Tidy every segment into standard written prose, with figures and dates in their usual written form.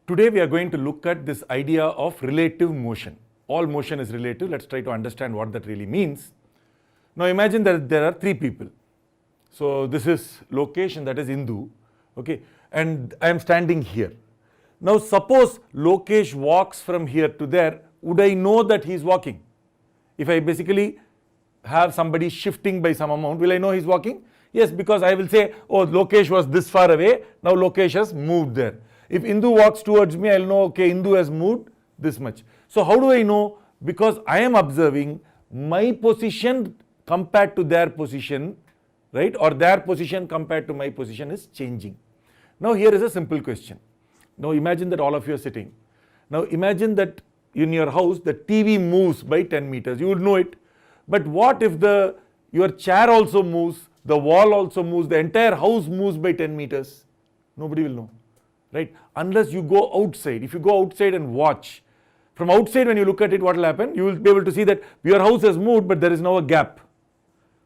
Today we are going to look at this idea of relative motion. All motion is relative. Let's try to understand what that really means. Now imagine that there are three people. So this is Lokesh and that is Indu. Okay, and I am standing here. Now suppose Lokesh walks from here to there, would I know that he is walking? If I basically have somebody shifting by some amount, will I know he is walking? Yes, because I will say, oh, Lokesh was this far away, now Lokesh has moved there. If Indu walks towards me, I will know, okay, Indu has moved this much. So how do I know? Because I am observing my position compared to their position, right? Or their position compared to my position is changing. Now here is a simple question. Now imagine that all of you are sitting. Now imagine that in your house the TV moves by 10 meters. You would know it. But what if your chair also moves, the wall also moves, the entire house moves by 10 meters? Nobody will know, right? Unless you go outside. If you go outside and watch, from outside when you look at it, what will happen? You will be able to see that your house has moved, but there is now a gap.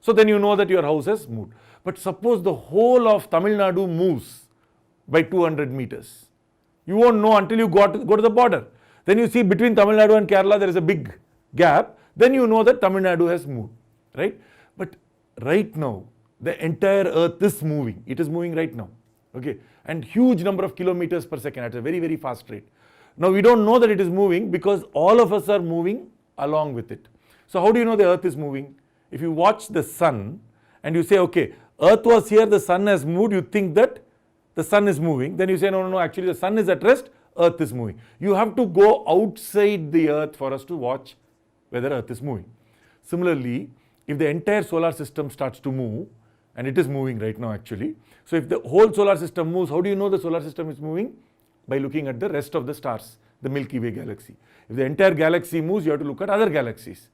So then you know that your house has moved. But suppose the whole of Tamil Nadu moves by 200 meters. You won't know until you go to the border. Then you see between Tamil Nadu and Kerala there is a big gap. Then you know that Tamil Nadu has moved, right? But right now, the entire earth is moving. It is moving right now, okay? And huge number of kilometers per second at a very, very fast rate. Now we don't know that it is moving because all of us are moving along with it. So how do you know the earth is moving? If you watch the sun and you say, okay, earth was here, the sun has moved, you think that the sun is moving. Then you say, no, actually the sun is at rest, earth is moving. You have to go outside the earth for us to watch whether earth is moving. Similarly, if the entire solar system starts to move, and it is moving right now actually. So if the whole solar system moves, how do you know the solar system is moving? By looking at the rest of the stars, the Milky Way galaxy. If the entire galaxy moves, you have to look at other galaxies.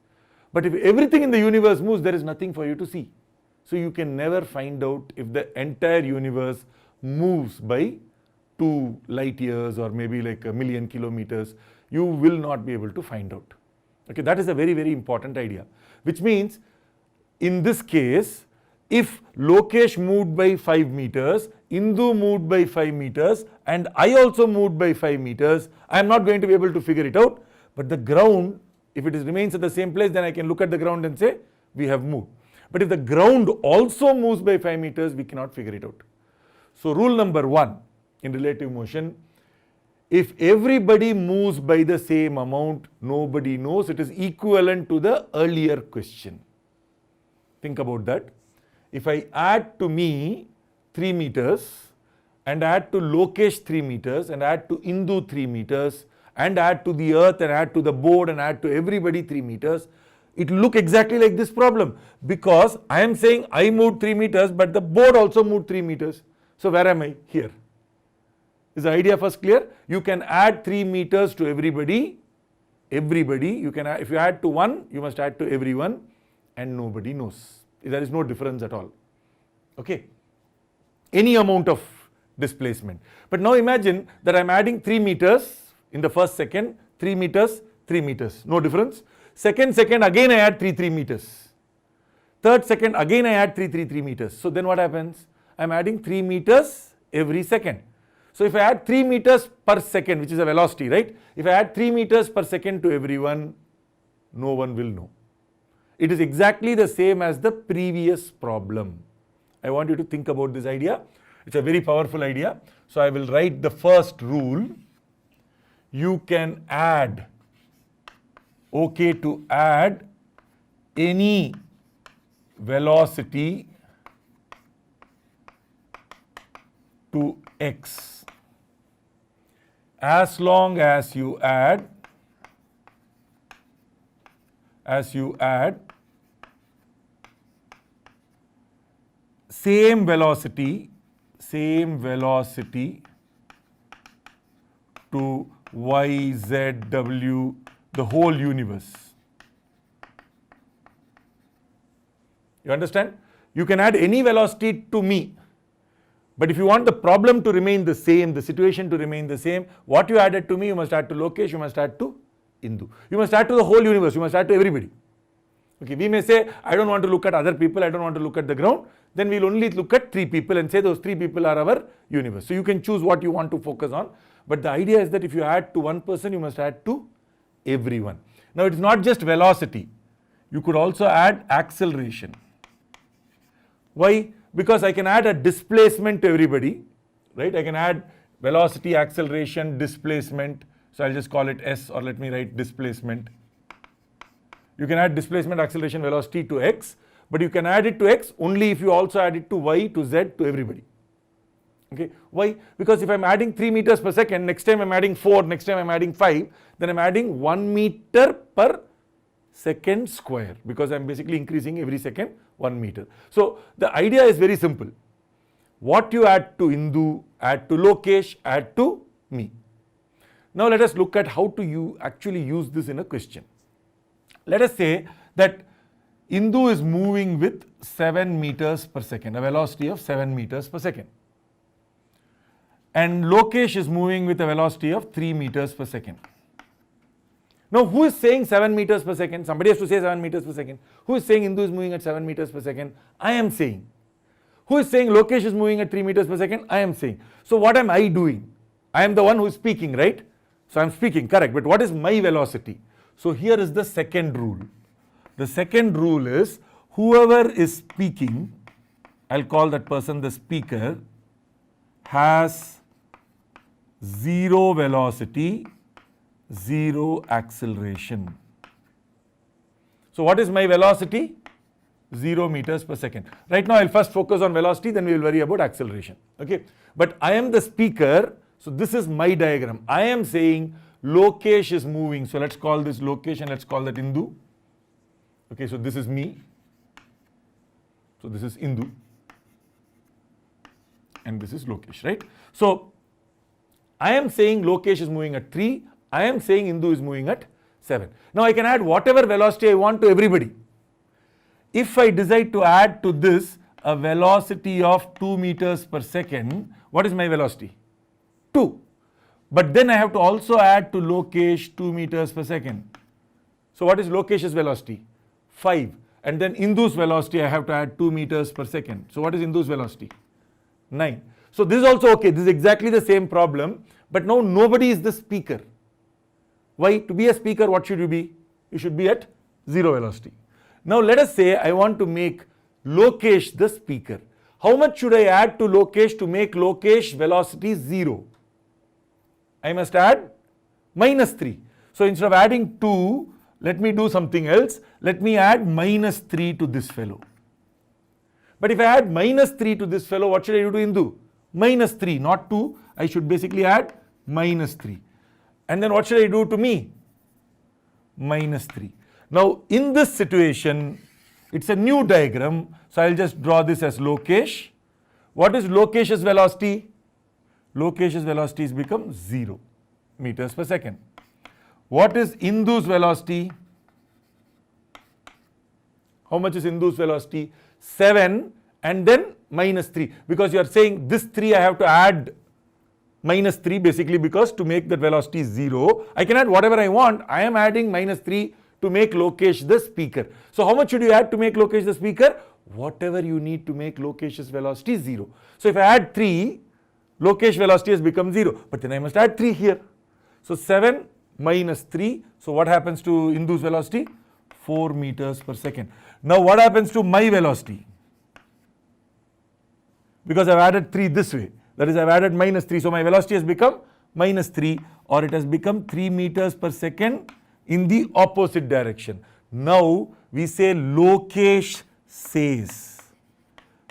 But if everything in the universe moves, there is nothing for you to see. So you can never find out if the entire universe moves by 2 light years or maybe like 1,000,000 kilometers. You will not be able to find out. Okay, that is a very, very important idea. Which means, in this case, if Lokesh moved by 5 meters, Indu moved by 5 meters, and I also moved by 5 meters, I am not going to be able to figure it out. But the ground, if it remains at the same place, then I can look at the ground and say, we have moved. But if the ground also moves by 5 meters, we cannot figure it out. So rule number 1 in relative motion, if everybody moves by the same amount, nobody knows. It is equivalent to the earlier question. Think about that. If I add to me 3 meters and add to Lokesh 3 meters and add to Indu 3 meters and add to the earth and add to the board and add to everybody 3 meters, it will look exactly like this problem because I am saying I moved 3 meters but the board also moved 3 meters. So where am I? Here. Is the idea first clear? You can add 3 meters to everybody. You can add, if you add to one, you must add to everyone and nobody knows. There is no difference at all. Okay. Any amount of displacement. But now imagine that I am adding 3 meters in the first second, 3 meters, 3 meters. No difference. Second again I add 3 meters. Third second again I add 3 meters. So then what happens? I am adding 3 meters every second. So if I add 3 meters per second, which is a velocity, right? If I add 3 meters per second to everyone, no one will know. It is exactly the same as the previous problem. I want you to think about this idea. It's a very powerful idea. So I will write the first rule. You can add, okay, to add any velocity to x as long as you add same velocity to y, z, w, the whole universe. You understand? You can add any velocity to me. But if you want the problem to remain the same, the situation to remain the same, what you added to me, you must add to Lokesh, you must add to Indu. You must add to the whole universe, you must add to everybody. Okay, we may say, I don't want to look at other people, I don't want to look at the ground. Then we'll only look at 3 people and say those 3 people are our universe. So you can choose what you want to focus on. But the idea is that if you add to one person, you must add to everyone. Now it's not just velocity. You could also add acceleration. Why? Because I can add a displacement to everybody, right? I can add velocity, acceleration, displacement. So I'll just call it S, or let me write displacement. You can add displacement, acceleration, velocity to X, but you can add it to X only if you also add it to Y, to Z, to everybody. Okay, why? Because if I'm adding 3 meters per second, next time I'm adding 4, next time I'm adding 5, then I'm adding 1 meter per second square, because I'm basically increasing every second 1 meter. So the idea is very simple. What you add to Indu, add to Lokesh, add to me. Now let us look at how to actually use this in a question. Let us say that Indu is moving with 7 meters per second, a velocity of 7 meters per second. And Lokesh is moving with a velocity of 3 meters per second. Now who is saying 7 meters per second? Somebody has to say 7 meters per second. Who is saying Indu is moving at 7 meters per second? I am saying. Who is saying Lokesh is moving at 3 meters per second? I am saying. So what am I doing? I am the one who is speaking, right? So I am speaking, correct. But what is my velocity? So here is the second rule. The second rule is whoever is speaking, I'll call that person the speaker, has 0 velocity, 0 acceleration. So what is my velocity? 0 meters per second. Right now I'll first focus on velocity, then we will worry about acceleration. Okay. But I am the speaker, so this is my diagram. I am saying Lokesh is moving. So let's call this Lokesh and let's call that Indu. Okay, so this is me. So this is Indu. And this is Lokesh, right? So I am saying Lokesh is moving at 3. I am saying Indu is moving at 7. Now I can add whatever velocity I want to everybody. If I decide to add to this a velocity of 2 meters per second, what is my velocity? 2. But then I have to also add to Lokesh 2 meters per second. So what is Lokesh's velocity? 5. And then Indu's velocity I have to add 2 meters per second. So what is Indu's velocity? 9. So this is also okay. This is exactly the same problem. But now nobody is the speaker. Why? To be a speaker, what should you be? You should be at 0 velocity. Now let us say I want to make Lokesh the speaker. How much should I add to Lokesh to make Lokesh velocity 0? I must add minus 3. So instead of adding 2, let me do something else. Let me add minus 3 to this fellow. But if I add minus 3 to this fellow, what should I do to Indu? Minus 3, not 2. I should basically add minus 3. And then what should I do to me? Minus 3. Now in this situation, it's a new diagram. So I'll just draw this as Lokesh. What is Lokesh's velocity? Lokesh's velocity has become 0 meters per second. What is Indu's velocity? How much is Indu's velocity? 7 and then minus 3. Because you are saying this 3 I have to add minus 3 basically, because to make that velocity 0, I can add whatever I want. I am adding minus 3 to make Lokesh the speaker. So how much should you add to make Lokesh the speaker? Whatever you need to make Lokesh's velocity 0. So if I add 3, Lokesh velocity has become 0. But then I must add 3 here. So 7 minus 3. So what happens to Indu's velocity? 4 meters per second. Now what happens to my velocity? Because I've added 3 this way. That is, I've added minus 3. So my velocity has become minus 3, or it has become 3 meters per second in the opposite direction. Now we say Lokesh says.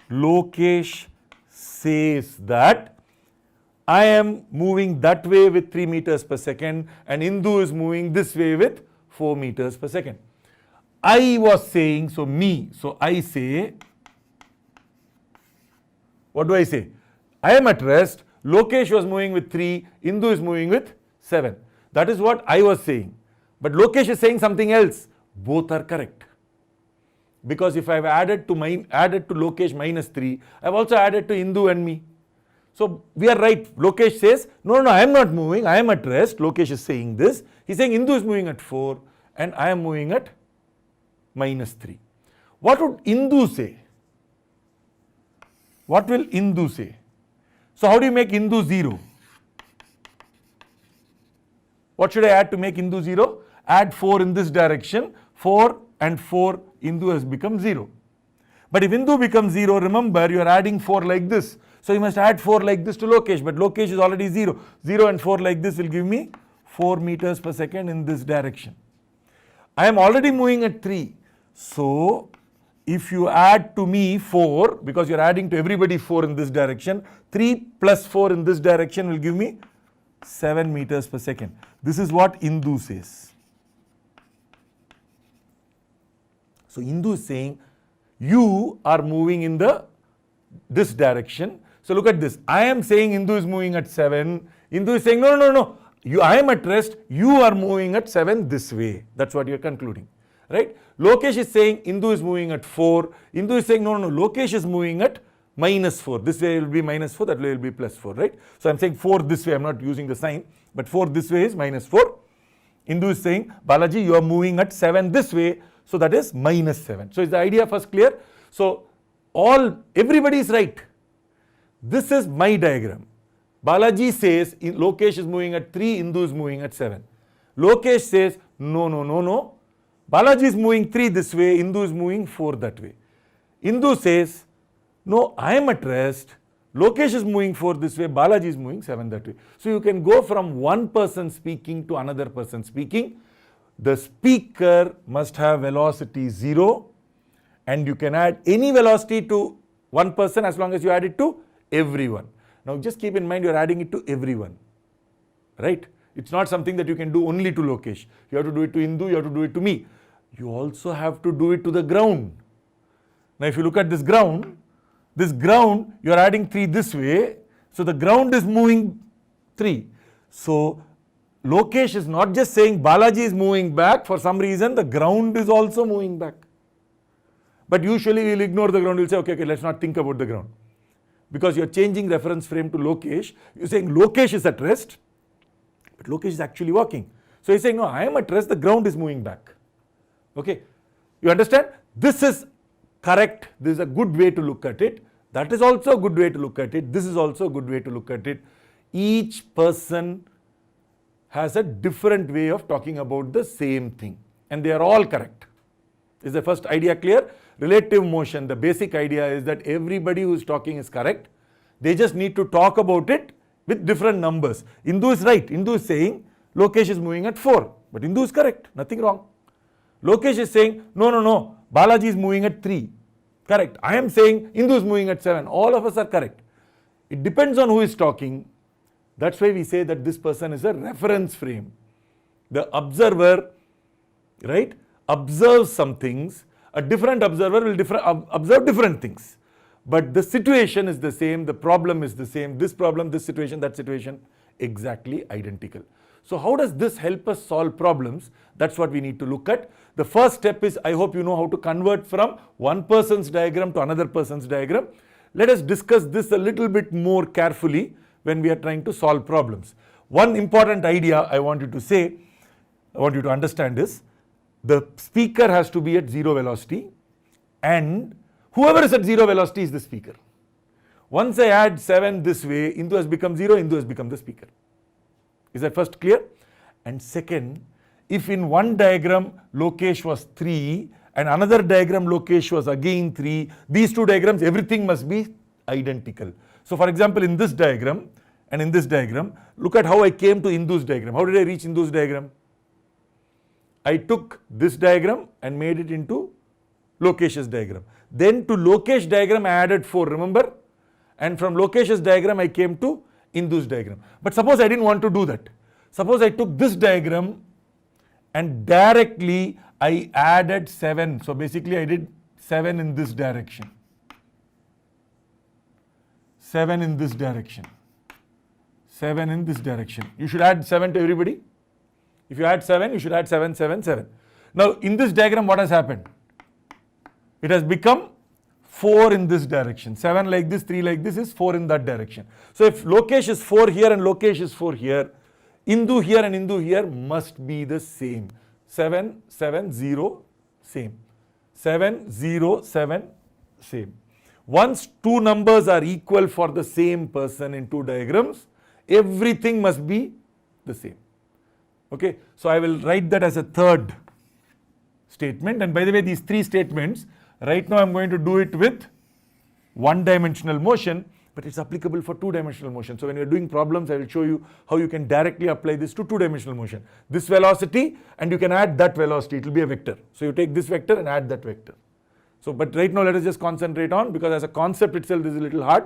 Lokesh says that I am moving that way with 3 meters per second and Indu is moving this way with 4 meters per second. I was saying, so me, so I say, what do I say? I am at rest, Lokesh was moving with 3, Indu is moving with 7. That is what I was saying. But Lokesh is saying something else. Both are correct. Because if I have added to Lokesh minus 3, I have also added to Indu and me. So we are right. Lokesh says, no, I am not moving, I am at rest. Lokesh is saying this. He is saying Indu is moving at 4 and I am moving at minus 3. What would Indu say? What will Indu say? So how do you make Indu 0? What should I add to make Indu 0? Add 4 in this direction. 4 and 4, Indu has become 0. But if Indu becomes 0, remember you are adding 4 like this. So you must add 4 like this to Lokesh, but Lokesh is already 0. 0 and 4 like this will give me 4 meters per second in this direction. I am already moving at 3. So if you add to me 4, because you are adding to everybody 4 in this direction, 3 plus 4 in this direction will give me 7 meters per second. This is what Indu says. So Indu is saying you are moving in this direction. So look at this. I am saying Indu is moving at 7. Indu is saying no. I am at rest. You are moving at 7 this way. That's what you are concluding. Right? Lokesh is saying Indu is moving at 4. Indu is saying no. Lokesh is moving at minus 4. This way will be minus 4. That way will be plus 4. Right? So I am saying 4 this way. I am not using the sign. But 4 this way is minus 4. Indu is saying Balaji, you are moving at 7 this way. So that is minus 7. So is the idea first clear? So everybody is right. This is my diagram. Balaji says Lokesh is moving at 3, Indu is moving at 7. Lokesh says no. Balaji is moving 3 this way, Indu is moving 4 that way. Indu says no, I am at rest. Lokesh is moving 4 this way, Balaji is moving 7 that way. So you can go from one person speaking to another person speaking. The speaker must have velocity 0, and you can add any velocity to one person as long as you add it to everyone. Now just keep in mind you are adding it to everyone, right? It's not something that you can do only to Lokesh. You have to do it to Indu, you have to do it to me. You also have to do it to the ground. Now if you look at this ground you are adding 3 this way, so the ground is moving 3. So Lokesh is not just saying Balaji is moving back, for some reason the ground is also moving back. But usually we will ignore the ground, we will say okay, let's not think about the ground. Because you are changing reference frame to Lokesh, you are saying Lokesh is at rest, but Lokesh is actually walking. So he is saying no, I am at rest, the ground is moving back. Okay, you understand? This is correct, this is a good way to look at it. That is also a good way to look at it. This is also a good way to look at it. Each person has a different way of talking about the same thing, and they are all correct. Is the first idea clear? Relative motion, the basic idea is that everybody who is talking is correct. They just need to talk about it with different numbers. Indu is right. Indu is saying Lokesh is moving at 4, but Indu is correct, nothing wrong. Lokesh is saying no, Balaji is moving at 3. Correct. I am saying Indu is moving at 7. All of us are correct. It depends on who is talking. That's why we say that this person is a reference frame. The observer, right, observes some things. A different observer will observe different things. But the situation is the same, the problem is the same, this problem, this situation, that situation, exactly identical. So how does this help us solve problems? That's what we need to look at. The first step is, I hope you know how to convert from one person's diagram to another person's diagram. Let us discuss this a little bit more carefully when we are trying to solve problems. One important idea I want you to understand is, the speaker has to be at 0 velocity, and whoever is at 0 velocity is the speaker. Once I add 7 this way, Indu has become 0, Indu has become the speaker. Is that first clear? And second, if in one diagram Lokesh was 3 and another diagram Lokesh was again 3, these two diagrams, everything must be identical. So for example, in this diagram and in this diagram, look at how I came to Indu's diagram. How did I reach Indu's diagram? I took this diagram and made it into Lokesh's diagram. Then to Lokesh diagram I added 4, remember? And from Lokesh's diagram I came to Indu's diagram. But suppose I didn't want to do that. Suppose I took this diagram and directly I added 7. So basically I did 7 in this direction. 7 in this direction. 7 in this direction. You should add 7 to everybody. If you add 7, you should add 7, 7, 7. Now in this diagram what has happened? It has become 4 in this direction. 7 like this, 3 like this is 4 in that direction. So if Lokesh is 4 here and Lokesh is 4 here, Indu here and Indu here must be the same. 7, 7, 0, same. 7, 0, 7, same. Once two numbers are equal for the same person in two diagrams, everything must be the same. Okay, so I will write that as a third statement. And by the way, these three statements, right now I'm going to do it with one-dimensional motion, but it's applicable for two-dimensional motion. So when you're doing problems, I will show you how you can directly apply this to two-dimensional motion. This velocity, and you can add that velocity. It will be a vector. So you take this vector and add that vector. So, but right now let us just concentrate on, because as a concept itself this is a little hard.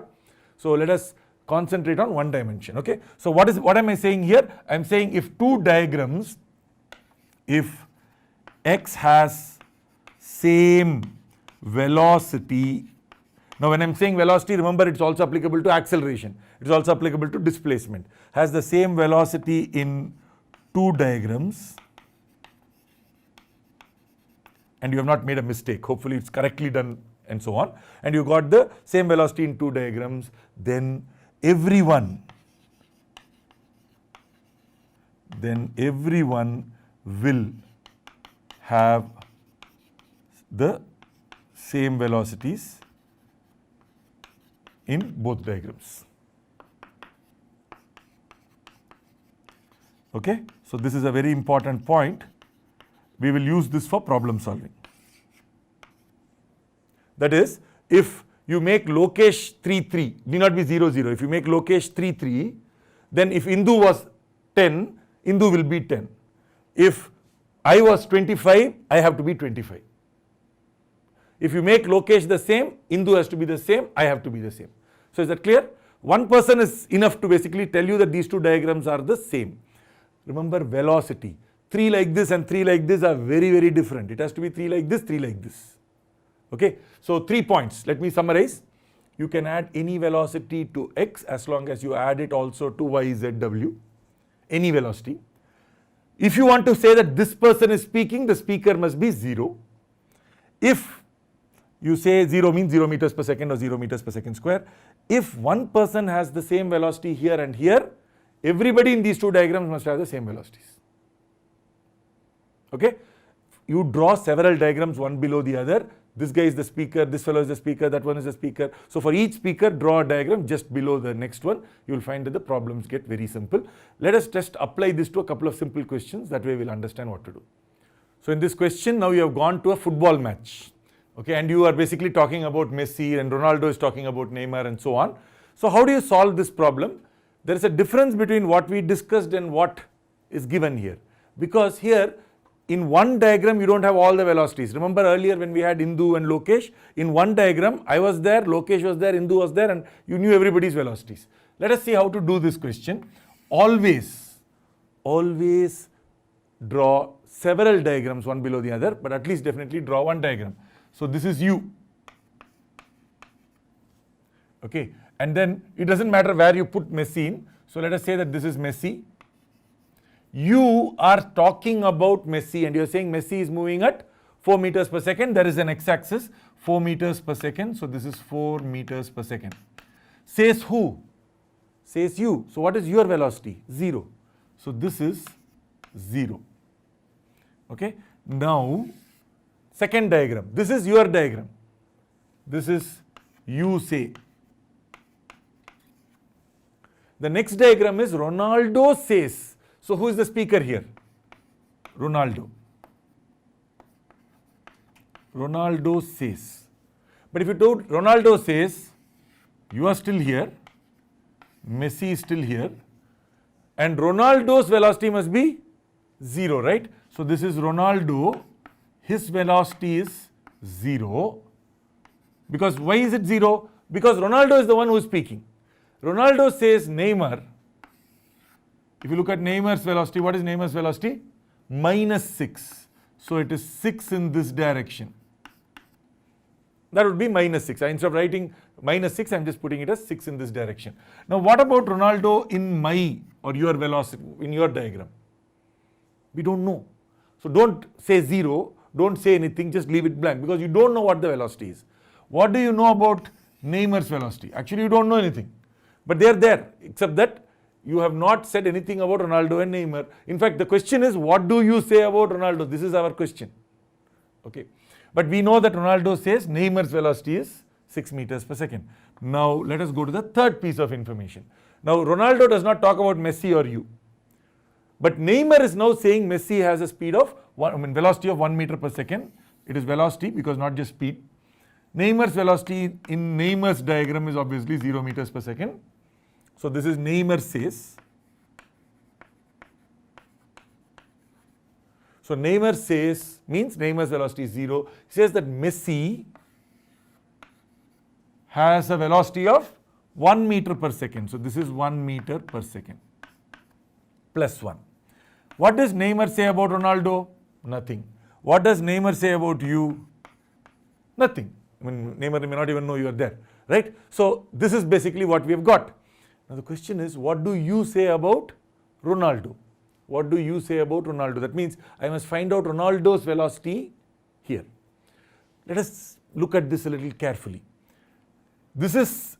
So let us concentrate on one dimension. Okay. So what am I saying here? I'm saying if two diagrams, if x has same velocity. Now when I'm saying velocity, remember it's also applicable to acceleration. It's also applicable to displacement. Has the same velocity in two diagrams, and you have not made a mistake. Hopefully it's correctly done and so on. And you got the same velocity in two diagrams, then everyone will have the same velocities in both diagrams. Okay, so this is a very important point. We will use this for problem solving. That is, if you make Lokesh 3, 3, need not be 0, 0. If you make Lokesh 3, 3, then if Indu was 10, Indu will be 10. If I was 25, I have to be 25. If you make Lokesh the same, Indu has to be the same, I have to be the same. So is that clear? One person is enough to basically tell you that these two diagrams are the same. Remember velocity. 3 like this and 3 like this are very, very different. It has to be 3 like this, 3 like this. Okay. So 3 points. Let me summarize. You can add any velocity to x as long as you add it also to y, z, w. Any velocity. If you want to say that this person is speaking, the speaker must be 0. If you say 0 means 0 meters per second or 0 meters per second square. If one person has the same velocity here and here, everybody in these two diagrams must have the same velocities. Okay. You draw several diagrams one below the other. This guy is the speaker, this fellow is the speaker, that one is the speaker. So for each speaker, draw a diagram just below the next one. You will find that the problems get very simple. Let us just apply this to a couple of simple questions. That way we'll understand what to do. So in this question, now you have gone to a football match. Okay, and you are basically talking about Messi, and Ronaldo is talking about Neymar and so on. So how do you solve this problem? There is a difference between what we discussed and what is given here. Because here, in one diagram, you don't have all the velocities. Remember earlier when we had Indu and Lokesh, in one diagram, I was there, Lokesh was there, Indu was there, and you knew everybody's velocities. Let us see how to do this question. Always draw several diagrams one below the other, but at least definitely draw one diagram. So this is U. Okay, and then it doesn't matter where you put Messi in. So let us say that this is Messi. You are talking about Messi and you are saying Messi is moving at 4 meters per second. There is an x-axis, 4 meters per second. So this is 4 meters per second. Says who? Says you. So what is your velocity? 0. So this is 0. Okay. Now, second diagram. This is your diagram. This is you say. The next diagram is Ronaldo says. So who is the speaker here? Ronaldo. Ronaldo says. But if you told Ronaldo says, you are still here, Messi is still here, and Ronaldo's velocity must be 0, right? So this is Ronaldo, his velocity is 0. Because why is it 0? Because Ronaldo is the one who is speaking. Ronaldo says Neymar. If you look at Neymar's velocity, what is Neymar's velocity? -6. So it is 6 in this direction. That would be -6. Instead of writing -6, I'm just putting it as 6 in this direction. Now what about Ronaldo in my or your velocity, in your diagram? We don't know. So don't say 0, don't say anything, just leave it blank because you don't know what the velocity is. What do you know about Neymar's velocity? Actually you don't know anything. But they are there, except that you have not said anything about Ronaldo and Neymar. In fact, the question is, what do you say about Ronaldo? This is our question. Okay. But we know that Ronaldo says Neymar's velocity is 6 meters per second. Now let us go to the third piece of information. Now Ronaldo does not talk about Messi or you. But Neymar is now saying Messi has a speed of, velocity of 1 meter per second. It is velocity because not just speed. Neymar's velocity in Neymar's diagram is obviously 0 meters per second. So this is Neymar says. So Neymar says means Neymar's velocity is 0. He says that Messi has a velocity of 1 meter per second. So this is 1 meter per second plus 1. What does Neymar say about Ronaldo? Nothing. What does Neymar say about you? Nothing. Neymar may not even know you are there, right? So this is basically what we have got. Now the question is, what do you say about Ronaldo? What do you say about Ronaldo? That means I must find out Ronaldo's velocity here. Let us look at this a little carefully. This is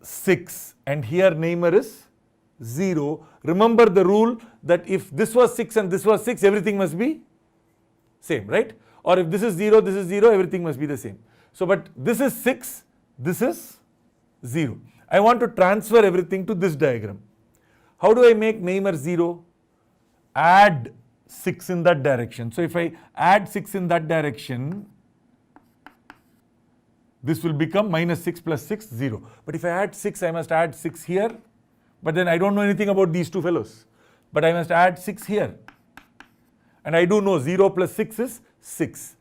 6 and here Neymar is 0. Remember the rule that if this was 6 and this was 6, everything must be same, right? Or if this is 0, this is 0, everything must be the same. So, but this is 6, this is 0. I want to transfer everything to this diagram. How do I make Neymar 0? Add 6 in that direction. So, if I add 6 in that direction, this will become minus 6 plus 6, 0. But if I add 6, I must add 6 here. But then I don't know anything about these two fellows. But I must add 6 here. And I do know 0 plus 6 is 6.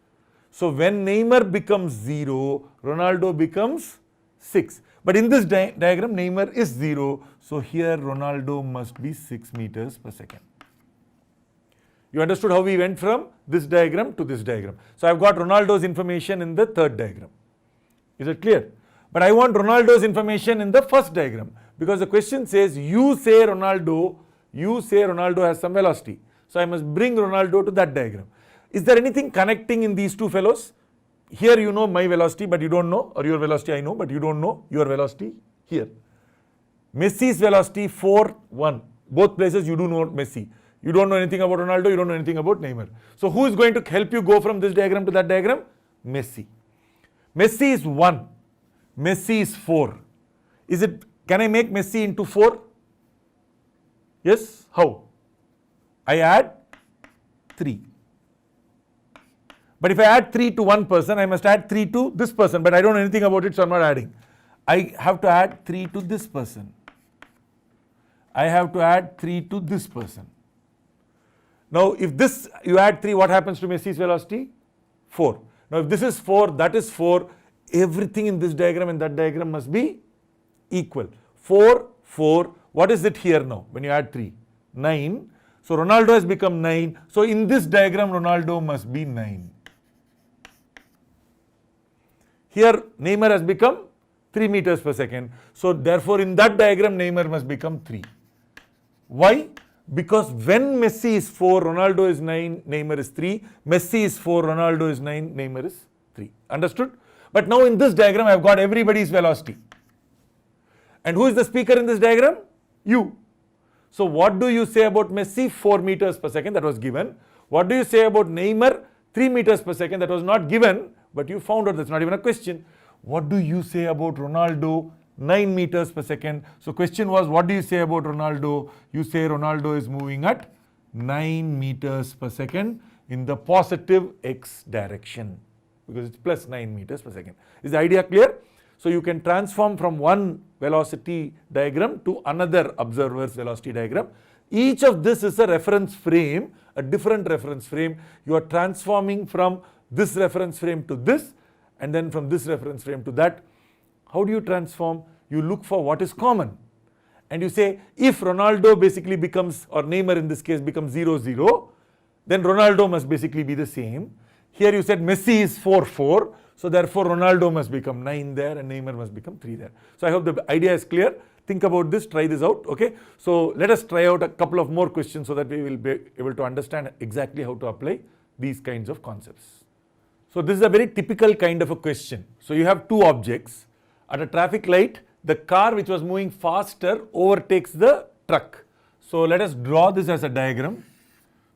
So when Neymar becomes 0, Ronaldo becomes 6. But in this diagram, Neymar is 0. So here Ronaldo must be 6 meters per second. You understood how we went from this diagram to this diagram. So I've got Ronaldo's information in the third diagram. Is it clear? But I want Ronaldo's information in the first diagram. Because the question says, you say Ronaldo has some velocity. So I must bring Ronaldo to that diagram. Is there anything connecting in these two fellows? Here you know my velocity, but you don't know, or your velocity I know, but you don't know your velocity here. Messi's velocity 4, 1. Both places you do know Messi. You don't know anything about Ronaldo, you don't know anything about Neymar. So who is going to help you go from this diagram to that diagram? Messi. Messi is 1. Messi is 4. Can I make Messi into 4? Yes? How? I add 3. But if I add 3 to one person, I must add 3 to this person. But I don't know anything about it, so I'm not adding. I have to add 3 to this person. I have to add 3 to this person. Now, if this you add 3, what happens to Messi's velocity? 4. Now, if this is 4, that is 4. Everything in this diagram and that diagram must be equal. 4, 4. What is it here now when you add 3? 9. So Ronaldo has become 9. So in this diagram, Ronaldo must be 9. Here, Neymar has become 3 meters per second. So therefore, in that diagram, Neymar must become 3. Why? Because when Messi is 4, Ronaldo is 9, Neymar is 3. Messi is 4, Ronaldo is 9, Neymar is 3. Understood? But now in this diagram, I have got everybody's velocity. And who is the speaker in this diagram? You. So what do you say about Messi? 4 meters per second, that was given. What do you say about Neymar? 3 meters per second, that was not given, but you found out that's not even a question. What do you say about Ronaldo? 9 meters per second. So question was, what do you say about Ronaldo? You say Ronaldo is moving at 9 meters per second in the positive x direction, because it's plus 9 meters per second. Is the idea clear? So you can transform from one velocity diagram to another observer's velocity diagram. Each of this is a reference frame, a different reference frame. You are transforming from this reference frame to this, and then from this reference frame to that. How do you transform? You look for what is common. And you say, if Ronaldo basically becomes, or Neymar in this case becomes 0, 0, then Ronaldo must basically be the same. Here you said Messi is 4, 4. So therefore Ronaldo must become 9 there and Neymar must become 3 there. So I hope the idea is clear. Think about this, try this out, okay? So let us try out a couple of more questions so that we will be able to understand exactly how to apply these kinds of concepts. So this is a very typical kind of a question. So you have two objects. At a traffic light, the car which was moving faster overtakes the truck. So let us draw this as a diagram.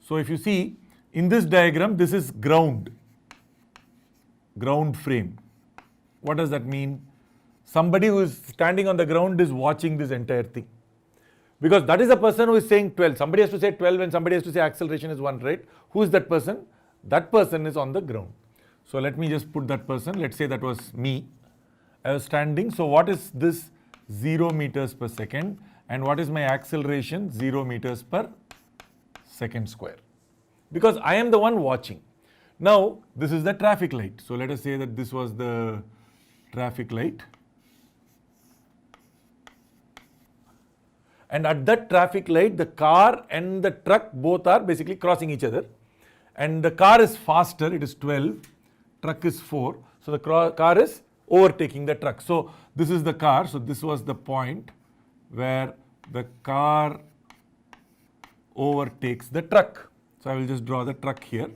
So if you see in this diagram, this is ground. ground frame. What does that mean? Somebody who is standing on the ground is watching this entire thing. Because that is the person who is saying 12. Somebody has to say 12 and somebody has to say acceleration is 1, right? Who is that person? That person is on the ground. So let me just put that person. Let's say that was me. I was standing. So what is this? 0 meters per second. And what is my acceleration? 0 meters per second square. Because I am the one watching. Now, this is the traffic light. So let us say that this was the traffic light. And at that traffic light, the car and the truck both are basically crossing each other. And the car is faster, it is 12, truck is 4. So the car is overtaking the truck. So this is the car. So this was the point where the car overtakes the truck. So I will just draw the truck here.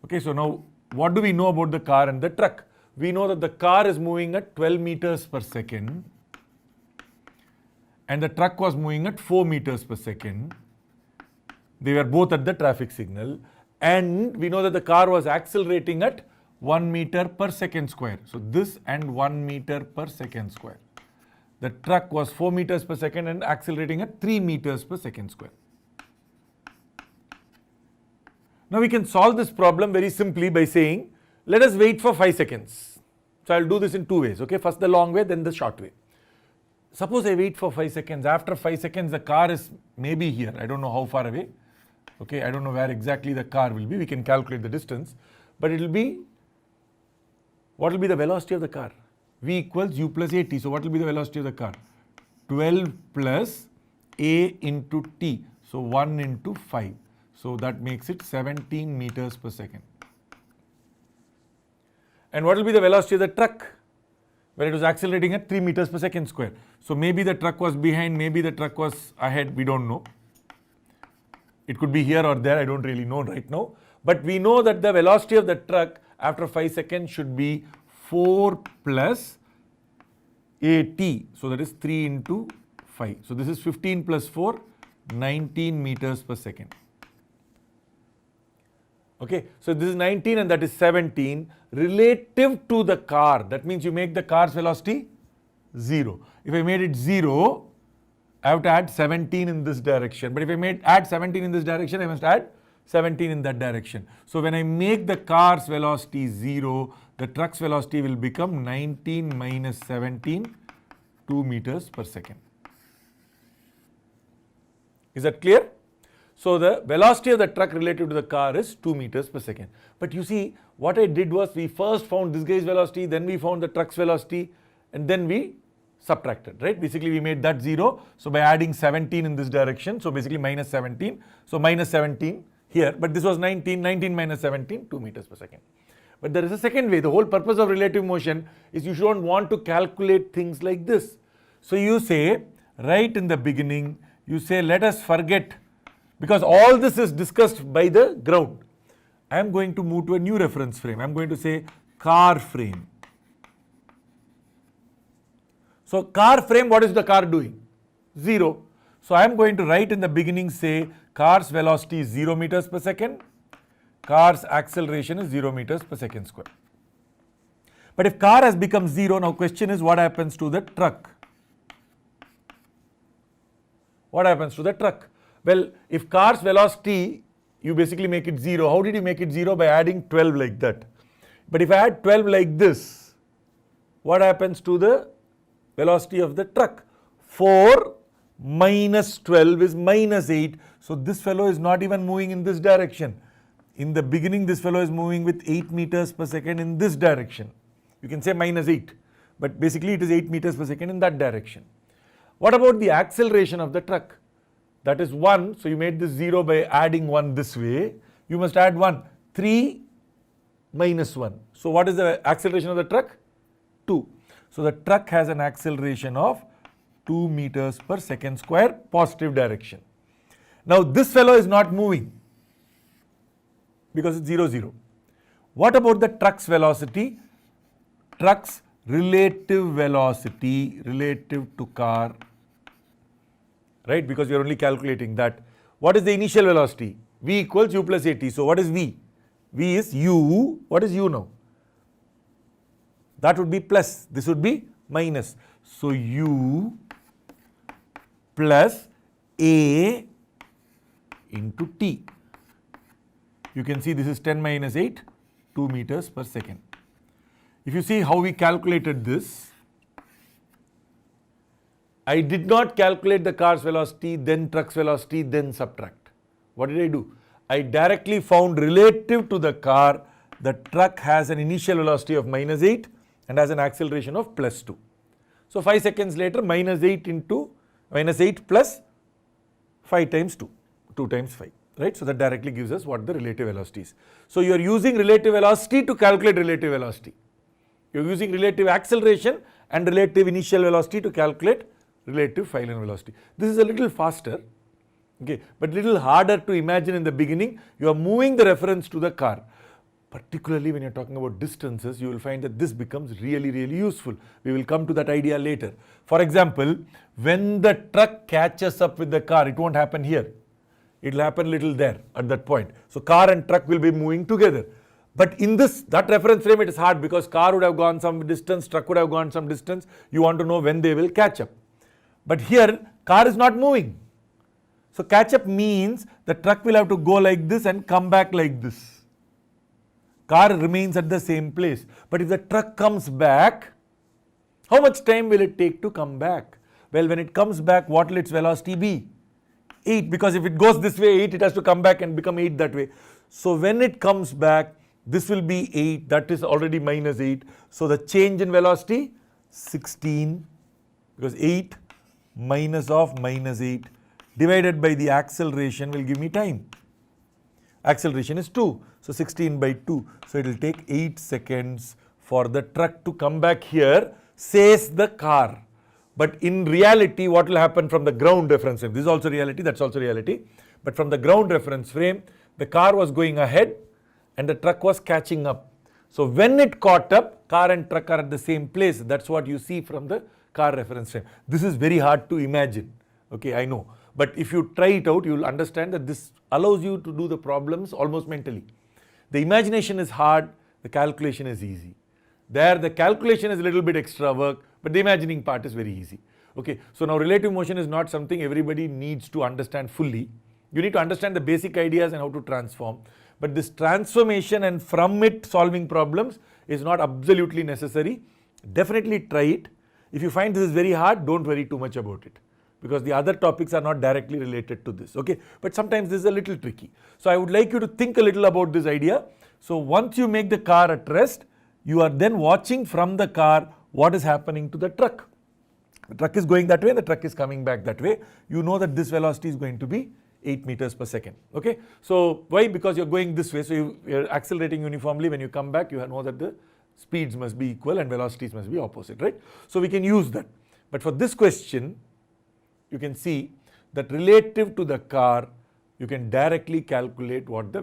Okay, so now what do we know about the car and the truck? We know that the car is moving at 12 meters per second and the truck was moving at 4 meters per second. They were both at the traffic signal, and we know that the car was accelerating at 1 meter per second square. So this and 1 meter per second square. The truck was 4 meters per second and accelerating at 3 meters per second square. Now we can solve this problem very simply by saying, let us wait for 5 seconds. So I'll do this in 2 ways, okay? First the long way, then the short way. Suppose I wait for 5 seconds. After 5 seconds, the car is maybe here. I don't know how far away. Okay, I don't know where exactly the car will be. We can calculate the distance. But it will be, what will be the velocity of the car? V equals u plus at. So what will be the velocity of the car? 12 plus a into t. So 1 into 5. So that makes it 17 meters per second. And what will be the velocity of the truck? Where it was accelerating at 3 meters per second square. So maybe the truck was behind, maybe the truck was ahead, we don't know. It could be here or there, I don't really know right now. But we know that the velocity of the truck after 5 seconds should be 4 plus at. So that is 3 into 5. So this is 15 plus 4, 19 meters per second. Okay, so this is 19 and that is 17 relative to the car. That means you make the car's velocity 0. If I made it 0, I have to add 17 in this direction. But if I add 17 in this direction, I must add 17 in that direction. So when I make the car's velocity 0, the truck's velocity will become 19 minus 17, 2 meters per second. Is that clear? So the velocity of the truck relative to the car is 2 meters per second. But you see, what I did was we first found this guy's velocity, then we found the truck's velocity, and then we subtracted, right? Basically we made that 0. So by adding 17 in this direction, so basically minus 17. So minus 17 here, but this was 19, 19 minus 17, 2 meters per second. But there is a second way. The whole purpose of relative motion is you don't want to calculate things like this. So you say, right in the beginning, you say, let us forget, because all this is discussed by the ground. I am going to move to a new reference frame. I am going to say car frame. So car frame, what is the car doing? 0. So I am going to write in the beginning, say car's velocity is 0 meters per second. Car's acceleration is 0 meters per second square. But if car has become 0, now question is what happens to the truck? What happens to the truck? Well, if car's velocity, you basically make it 0. How did you make it 0? By adding 12 like that. But if I add 12 like this, what happens to the velocity of the truck? 4 minus 12 is minus 8. So this fellow is not even moving in this direction. In the beginning, this fellow is moving with 8 meters per second in this direction. You can say minus 8. But basically it is 8 meters per second in that direction. What about the acceleration of the truck? That is 1. So you made this 0 by adding 1 this way. You must add 1. 3 minus 1. So what is the acceleration of the truck? 2. So the truck has an acceleration of 2 meters per second square, positive direction. Now this fellow is not moving because it's 0, 0. What about the truck's velocity? Truck's relative velocity relative to car, right? Because we are only calculating that. What is the initial velocity? V equals u plus at. So what is V? V is u. What is u now? That would be plus. This would be minus. So u plus a into t. You can see this is 10 minus 8, 2 meters per second. If you see how we calculated this, I did not calculate the car's velocity, then truck's velocity, then subtract. What did I do? I directly found relative to the car, the truck has an initial velocity of minus 8 and has an acceleration of plus 2. So 5 seconds later, minus 8 plus 5 times 2, 2 times 5. Right? So that directly gives us what the relative velocity is. So you are using relative velocity to calculate relative velocity. You are using relative acceleration and relative initial velocity to calculate relative final velocity. This is a little faster, okay, but little harder to imagine in the beginning. You are moving the reference to the car. Particularly when you are talking about distances, you will find that this becomes really useful. We will come to that idea later. For example, when the truck catches up with the car, it won't happen here. It will happen little there at that point. So car and truck will be moving together. But in that reference frame, it is hard because car would have gone some distance, truck would have gone some distance. You want to know when they will catch up. But here, car is not moving. So catch up means the truck will have to go like this and come back like this. Car remains at the same place. But if the truck comes back, how much time will it take to come back? Well, when it comes back, what will its velocity be? 8, because if it goes this way 8, it has to come back and become 8 that way. So when it comes back, this will be 8, that is already minus 8. So the change in velocity 16, because 8 minus of minus 8 divided by the acceleration will give me time. Acceleration is 2, so 16 by 2. So it will take 8 seconds for the truck to come back here, says the car. But in reality, what will happen from the ground reference frame? This is also reality, that's also reality. But from the ground reference frame, the car was going ahead and the truck was catching up. So when it caught up, car and truck are at the same place. That's what you see from the car reference frame. This is very hard to imagine. Okay, I know. But if you try it out, you will understand that this allows you to do the problems almost mentally. The imagination is hard, the calculation is easy. There, the calculation is a little bit extra work, but the imagining part is very easy. Okay, so now relative motion is not something everybody needs to understand fully. You need to understand the basic ideas and how to transform. But this transformation and from it solving problems is not absolutely necessary. Definitely try it. If you find this is very hard, don't worry too much about it, because the other topics are not directly related to this. Okay, but sometimes this is a little tricky. So I would like you to think a little about this idea. So once you make the car at rest, you are then watching from the car what is happening to the truck. The truck is going that way, the truck is coming back that way. You know that this velocity is going to be 8 meters per second. Okay, so why? Because you're going this way, so you're accelerating uniformly. When you come back, you know that the speeds must be equal and velocities must be opposite, right? So we can use that. But for this question, you can see that relative to the car, you can directly calculate what the